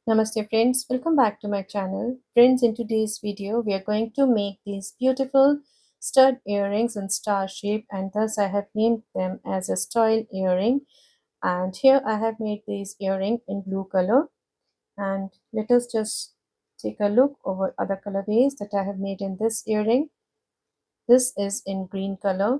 Namaste friends, welcome back to my channel. Friends, in today's video we are going to make these beautiful stud earrings in star shape, and thus I have named them as a style earring. And here I have made these earring in blue color, and let us just take a look over other colorways that I have made in this earring. This is in green color.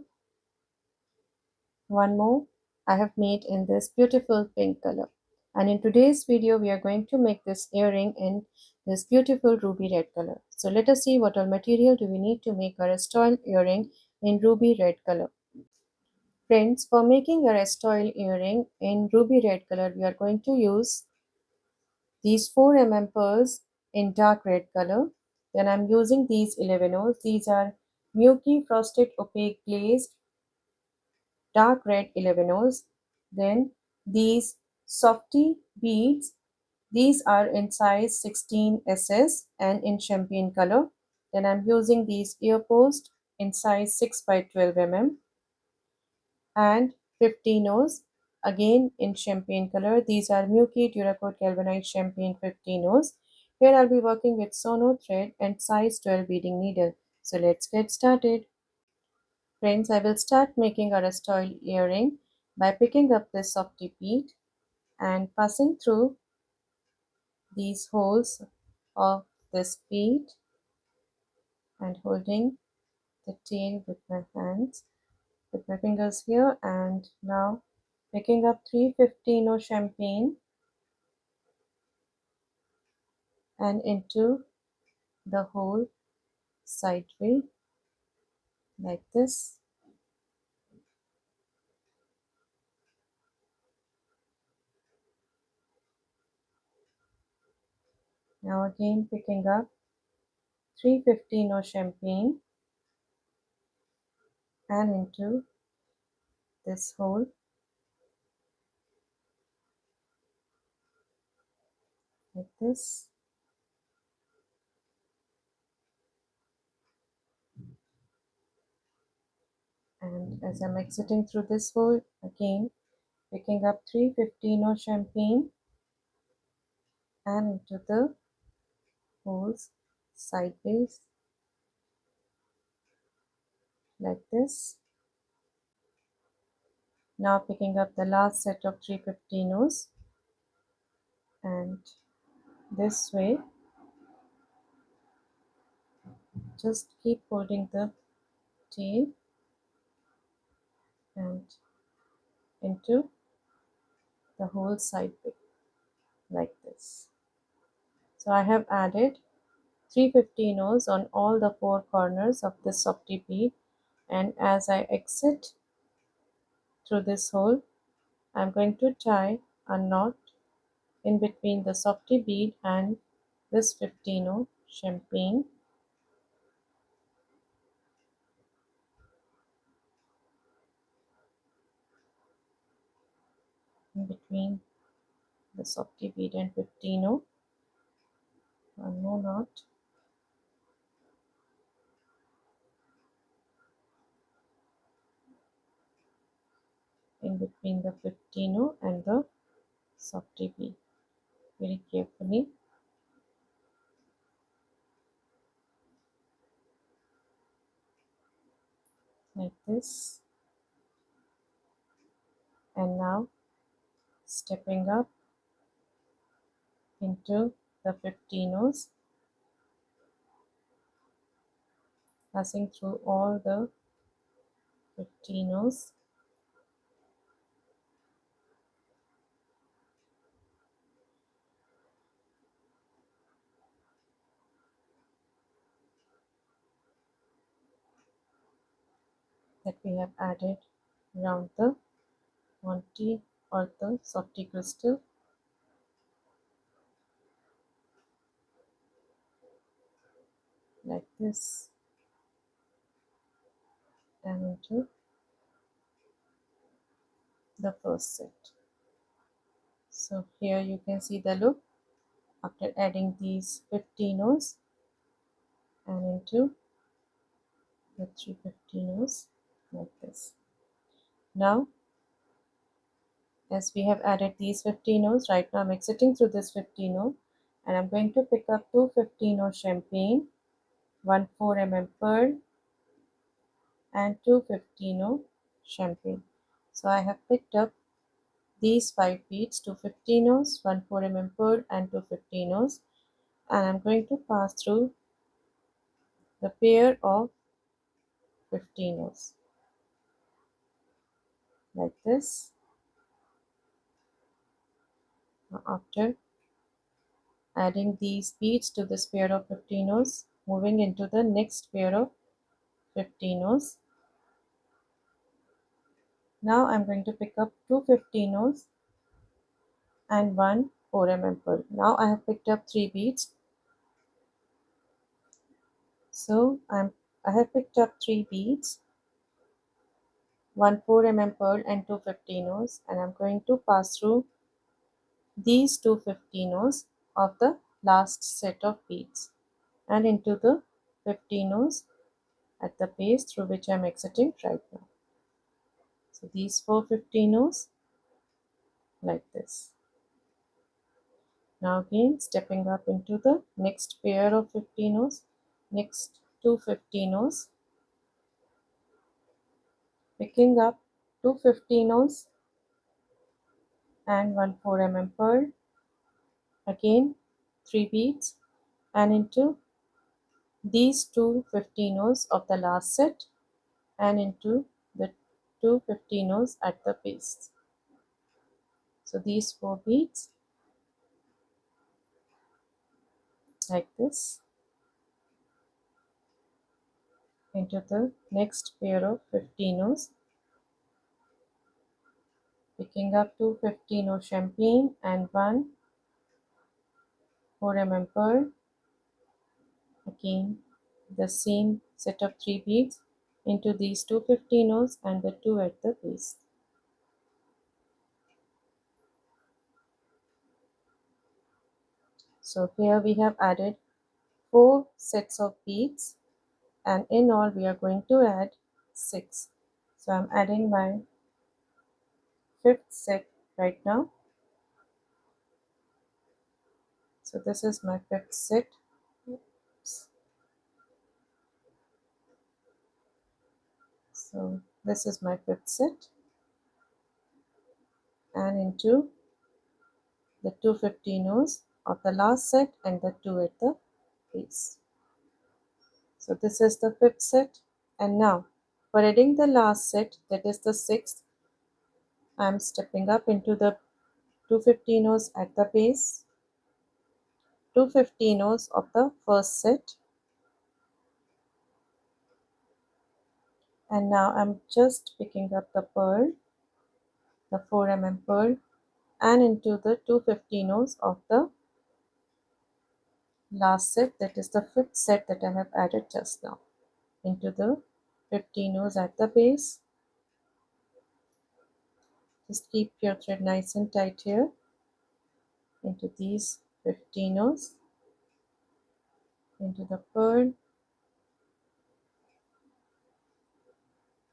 One more I have made in this beautiful pink color. And in today's video, we are going to make this earring in this beautiful ruby red color. So let us see what all material do we need to make our Estoile earring in ruby red color. Friends, for making our Estoile earring in ruby red color, we are going to use these 4 pearls in dark red color. Then I'm using these 11 O's. These are Miyuki frosted opaque glazed dark red 11 O's. Then these softy beads, these are in size 16 SS and in champagne color. Then I'm using these earpost in size 6 by 12 and 15 O's again in champagne color. These are Miyuki Duracoat Galvanized Champagne 15 O's. Here I'll be working with sono thread and size 12 beading needle. So let's get started. Friends, I will start making a Estoile earring by picking up this softy bead and passing through these holes of this bead and holding the tail with my hands, with my fingers here, and now picking up 315 champagne and into the hole sideways like this. Now again picking up 315 champagne and into this hole like this. And as I'm exiting through this hole, again picking up 315 champagne and into the holes sideways like this. Now picking up the last set of 315 and this way, just keep holding the tail and into the whole sideways like this. So I have added 315 on all the 4 corners of this softy bead, and as I exit through this hole, I'm going to tie a knot in between the softy bead and this 15 champagne, in between the softy bead and 15 one more knot, in between the 15 and the softy bead, very carefully like this. And now stepping up into the 15 passing through all the 15 that we have added around the montee or the softy crystal like this, and into the first set. So here you can see the look after adding these 15 and into the 315 like this. Now as we have added these 15 right now I'm exiting through this 15 and I'm going to pick up 215 champagne, 1 4 pearl, and 215 champagne. So I have picked up these 5 beads, 215 1 4 pearl, and 215 and I'm going to pass through the pair of 15 like this. Now after adding these beads to this pair of 15 moving into the next pair of 15 now I'm going to pick up 215 and 1 4 pearl. Now I have picked up 3 beads, so I have picked up 3 beads, 1 4 pearl and 215 and I'm going to pass through these 215 of the last set of beads and into the 15 at the base through which I'm exiting right now. So these 415 like this. Now again stepping up into the next pair of 15 next 215 picking up 215 and 1 4 pearl, again 3 beads and into these 215 of the last set and into the 215 at the base. So these 4 beads like this into the next pair of 15 picking up 215 champagne and 1 4 pearl, again the same set of 3 beads into these 215 and the 2 at the base. So here we have added 4 sets of beads and in all we are going to add 6. So I'm adding my 5th set right now. So this is my 5th set. Oops. So this is my 5th set and into the 215 of the last set and the 2 at the base. So this is the 5th set and now for adding the last set, that is the 6th, I am stepping up into the 215 at the base, 215 of the first set and now I'm just picking up the pearl, the 4 pearl and into the 215 of the last set, that is the 5th set that I have added just now, into the 15 at the base. Just keep your thread nice and tight here into these 15 into the pearl,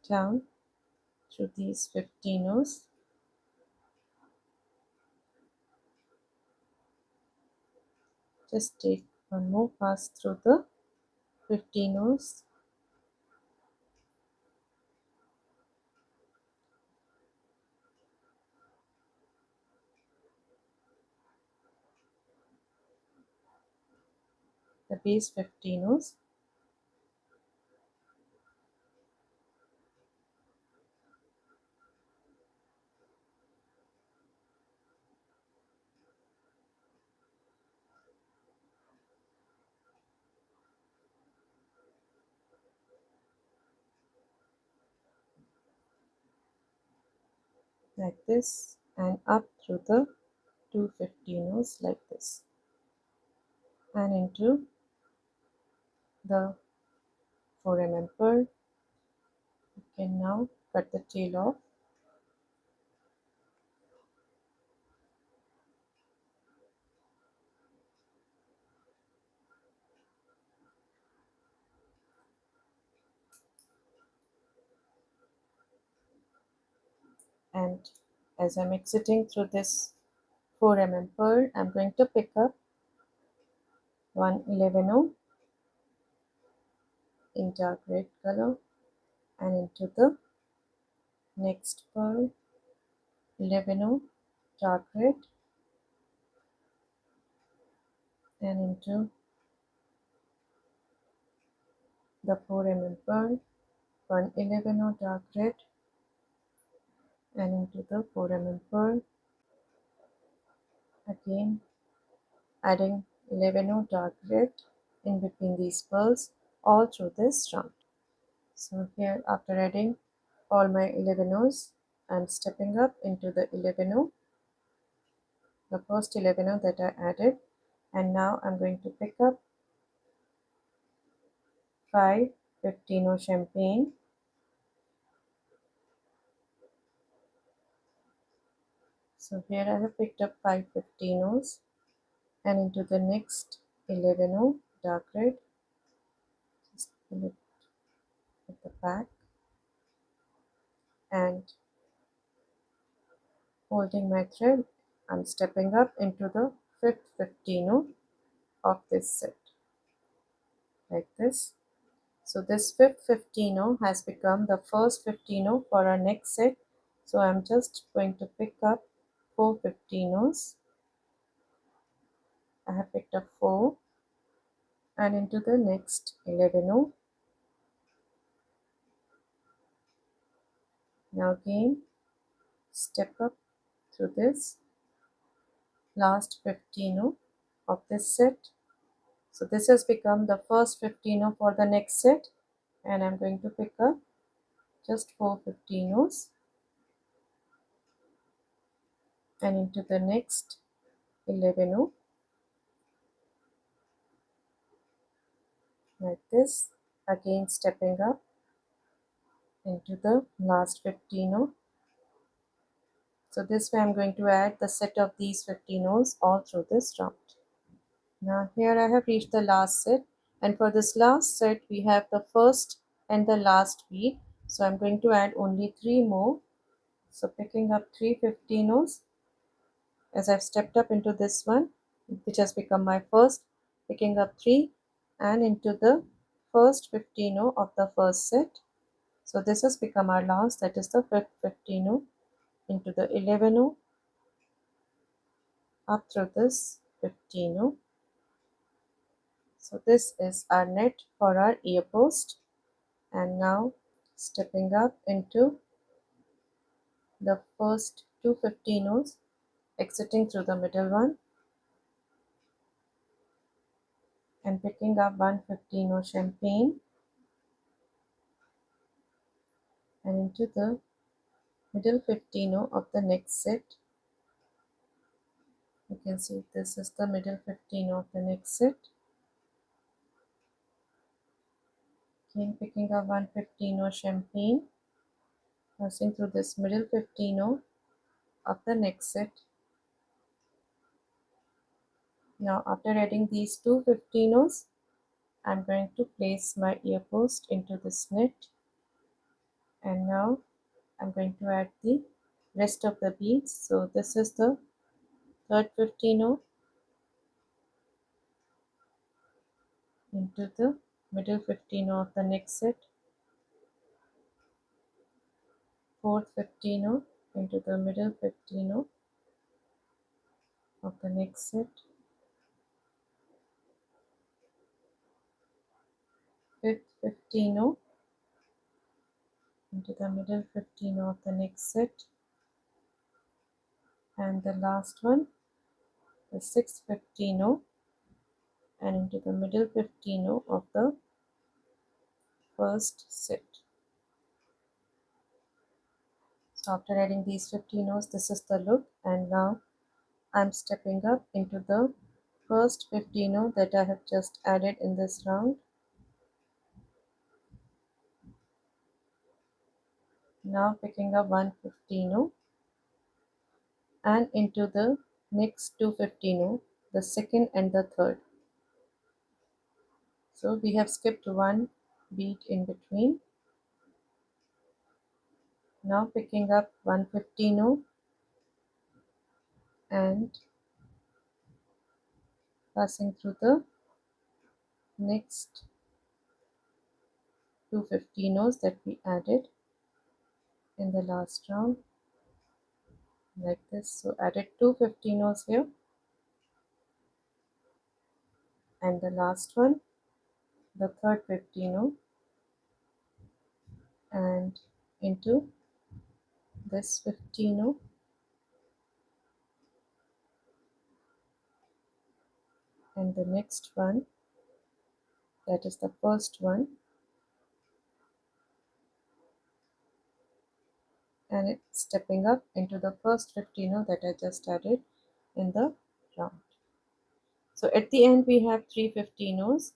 down through these 15 just take one more pass through the 15 the base 15 like this and up through the 215 like this and into the 4 pearl. You can now cut the tail off and as I'm exiting through this 4 pearl, I'm going to pick up one 11 in dark red color, and into the next pearl 11 dark red, and into the 4 pearl, one 11 dark red, and into the 4 pearl, again adding 11 dark red in between these pearls all through this round. So here, after adding all my 11 I'm stepping up into the 11, the first 11 that I added, and now I'm going to pick up 5 15 champagne, so here I have picked up 5 15, and into the next 11 dark red, just pull it at the back and holding my thread, I'm stepping up into the fifth 15 of this set, like this. So this fifth 15 has become the first 15 for our next set. So I'm just going to pick up 4 15. I have picked up 4, and into the next 11. Now again step up through this last 15 of this set. So this has become the first 15 for the next set, and I'm going to pick up just 4 15s, and into the next 11, like this, again stepping up into the last 15. So this way I'm going to add the set of these 15s all through this round. Now here I have reached the last set, and for this last set we have the first and the last bead. So I'm going to add only 3 more. So picking up 3 15s as I've stepped up into this one, which has become my first, picking up 3 and into the first 15 of the first set. So this has become our last, that is the fifth 15, into the 11, up through this 15. So this is our net for our ear post, and now stepping up into the first two 15s, exiting through the middle one and picking up one 15 champagne, and into the middle 15 of the next set. You can see this is the middle 15 of the next set. Again picking up one 15 champagne, passing through this middle 15 of the next set. Now after adding these two 15s, I'm going to place my ear post into this net, and now I'm going to add the rest of the beads. So this is the third 15 into the middle 15 of the next set, fourth 15 into the middle 15 of the next set, fifth 15 into the middle 15 of the next set, and the last one, the sixth 15 and into the middle 15 of the first set. So after adding these 15s, this is the look, and now I'm stepping up into the first 15 that I have just added in this round. Now picking up one 15 and into the next two 15, the second and the third. So we have skipped one bead in between. Now picking up one 15 and passing through the next 2 15 that we added in the last round, like this. So added 2 15 here, and the last one, the third 15, and into this 15, and the next one, that is the first one, and it's stepping up into the first 15 that I just added in the round. So at the end we have 3 15s,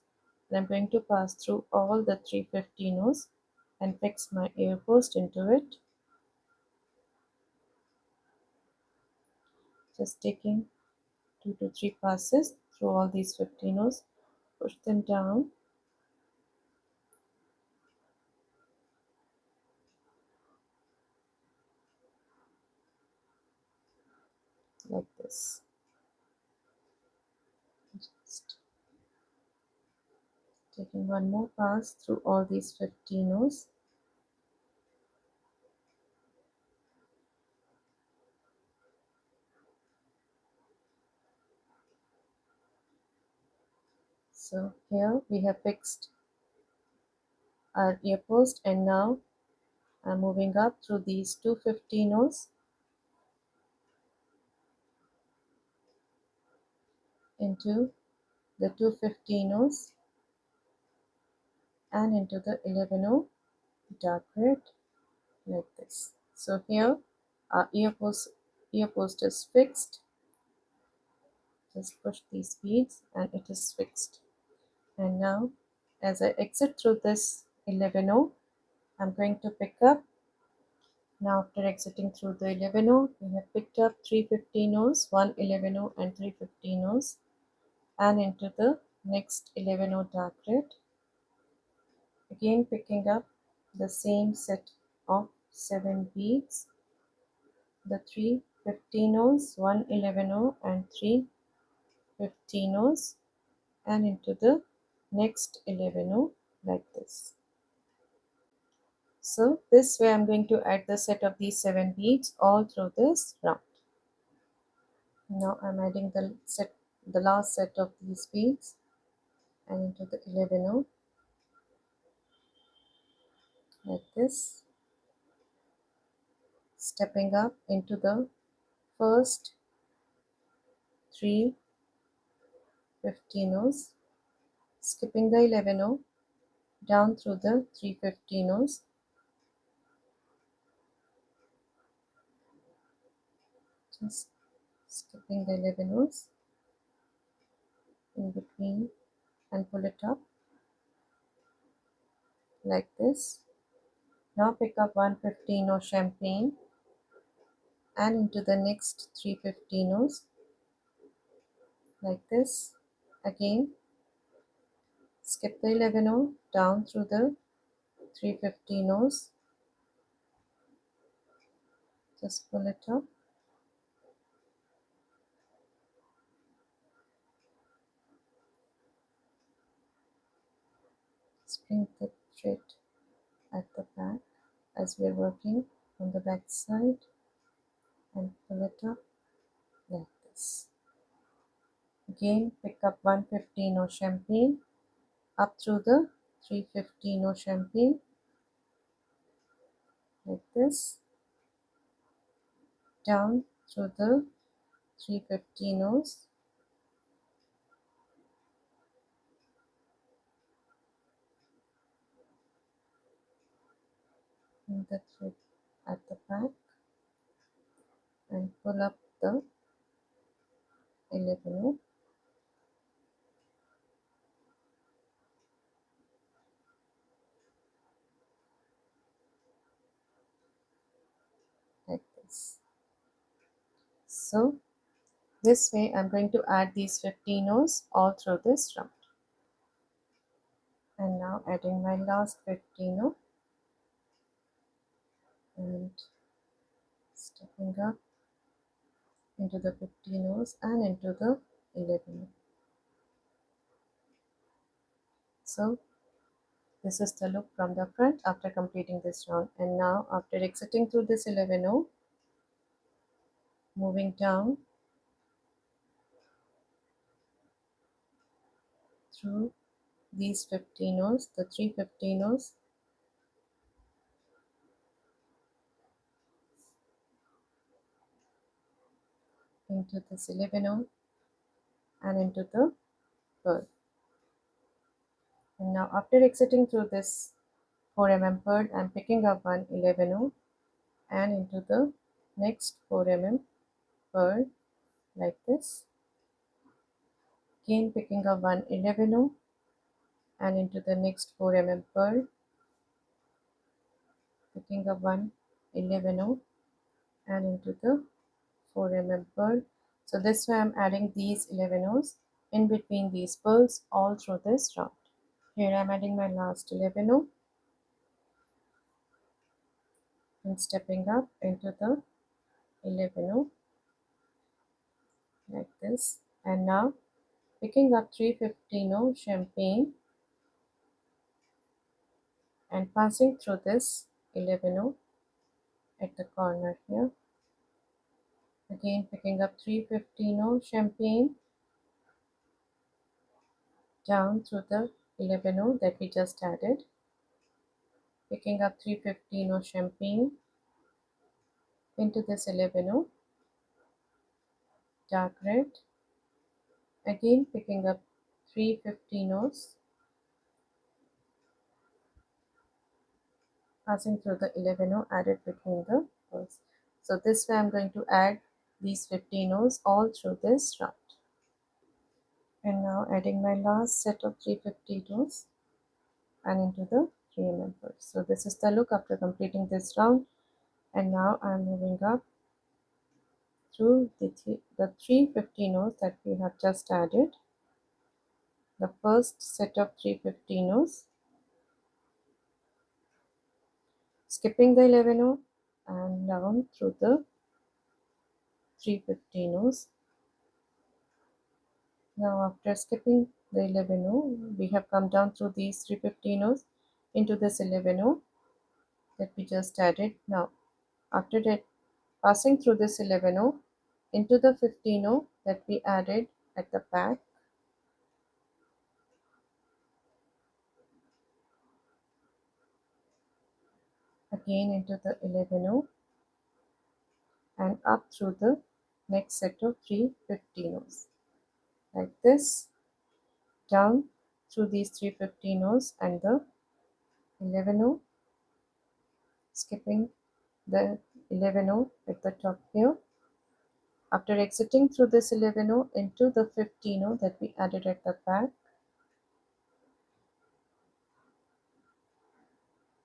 and I'm going to pass through all the 3 15s and fix my ear post into it, just taking 2 to 3 passes through all these 15s, push them down like this. Just taking one more pass through all these 15s. So here we have fixed our ear post, and now I'm moving up through these 2 15s into the 2 15s and into the 11 dark red, like this. So here our ear post is fixed. Just push these beads and it is fixed. And now as I exit through this 11, I'm going to pick up. Now after exiting through the 11, we have picked up 3 15s, 1 11 and 3 15s, and into the next 11 dark red, again picking up the same set of 7 beads, the 3 15s, 1 11 and 3 15s, and into the next 11 like this. So this way I'm going to add the set of these 7 beads all through this round. Now I'm adding the last set of these beads and into the 11 like this, stepping up into the first 3 15s, skipping the 11 down through the 3 15s, just skipping the 11s in between and pull it up like this. Now pick up 1 15 champagne and into the next 3 15s like this. Again skip the 11 down through the 3 15s, just pull it up, spring the thread at the back as we're working on the back side and pull it up like this. Again pick up 1 15 champagne up through the 3 15 champagne like this, down through the 3 15s, and the thread at the back and pull up the 11 like this. So this way I'm going to add these 15s all through this round. And now adding my last 15 and stepping up into the 15s and into the 11. So this is the look from the front after completing this round. And now after exiting through this 11O, moving down through these 15Os, the 3 15Os, into this 11O and into the pearl. And now after exiting through this 4 pearl, I'm picking up one 11O and into the next 4 pearl like this. Again picking up one 11O and into the next 4 pearl, picking up one 11O and into the 4 pearl. So this way I'm adding these 11Os in between these pearls all through this round. Here I'm adding my last 11O and stepping up into the 11O like this, and now picking up 3 15O champagne and passing through this 11O at the corner here. Again picking up 3 15O champagne down through the 11O that we just added, picking up 3 15O champagne into this 11O dark red, again picking up 3 15Os, passing through the 11O added between the pearls. So this way I'm going to add these 15Os all through this round. And now adding my last set of 3 15Os and into the 3 pearls. So this is the look after completing this round. And now I'm moving up through the 3 15Os that we have just added. The first set of 3 15Os, skipping the 11O and down through the 3 15Os. Now after skipping the 11O, we have come down through these 3 15Os into this 11O that we just added. Now after that, passing through this 11O into the 15O that we added at the back, again into the 11O and up through the next set of 3 15Os like this, down through these 3 15Os and the 11O, skipping the 11O at the top here. After exiting through this 11O into the 15O that we added at the back,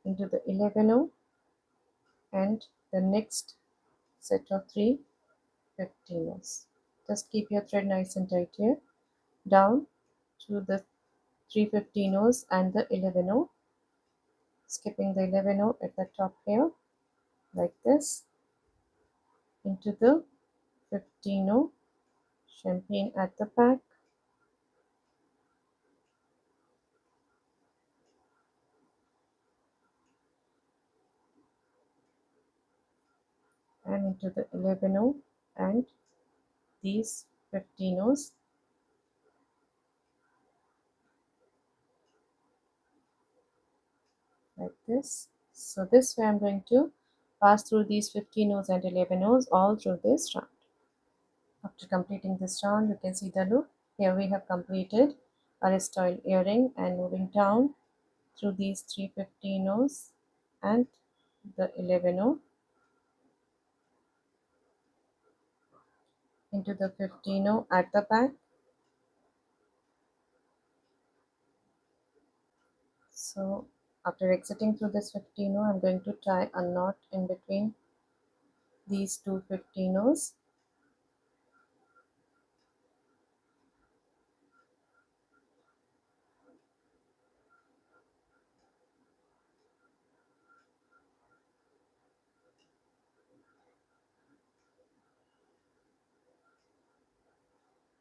into the 11O and the next set of 3 15Os. Just keep your thread nice and tight here. Down to the 3 15Os and the 11O, skipping the 11O at the top here like this, into the 15O champagne at the back, and into the 11O and these 15Os like this. So this way I'm going to pass through these 15Os and 11Os all through this round. After completing this round, you can see the look. Here we have completed our Estoile earring, and moving down through these 3 15Os and the 11O into the 15O at the back. So after exiting through this 15O, I'm going to tie a knot in between these two 15Os.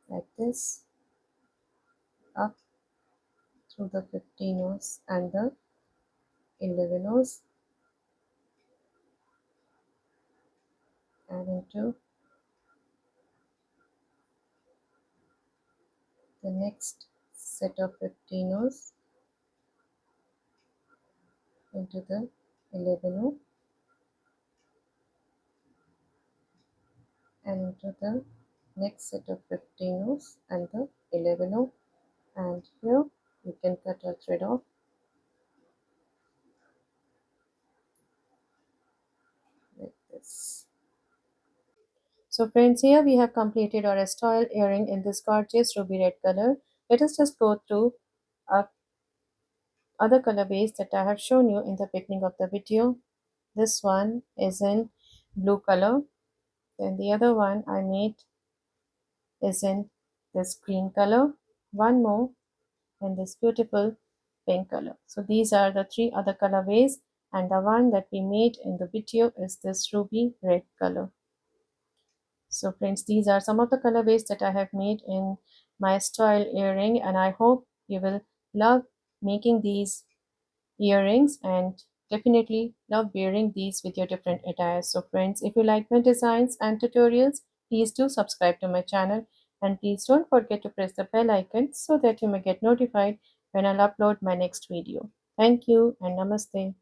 Like this, up through the 15 rows and the 11 rows and into the next set of 15 rows into the 11 row and into the next set of 15 rows and the 11 row, and here you can cut a thread off like this. So friends, here we have completed our Estoile earring in this gorgeous ruby red color. Let us just go through other colorways that I have shown you in the beginning of the video. This one is in blue color, then the other one I made is in this green color, one more in this beautiful pink color. So these are the three other colorways, and the one that we made in the video is this ruby red color. So friends, these are some of the colorways that I have made in my style earring, and I hope you will love making these earrings and definitely love wearing these with your different attires. So friends, if you like my designs and tutorials, please do subscribe to my channel, and please don't forget to press the bell icon so that you may get notified when I'll upload my next video. Thank you and namaste.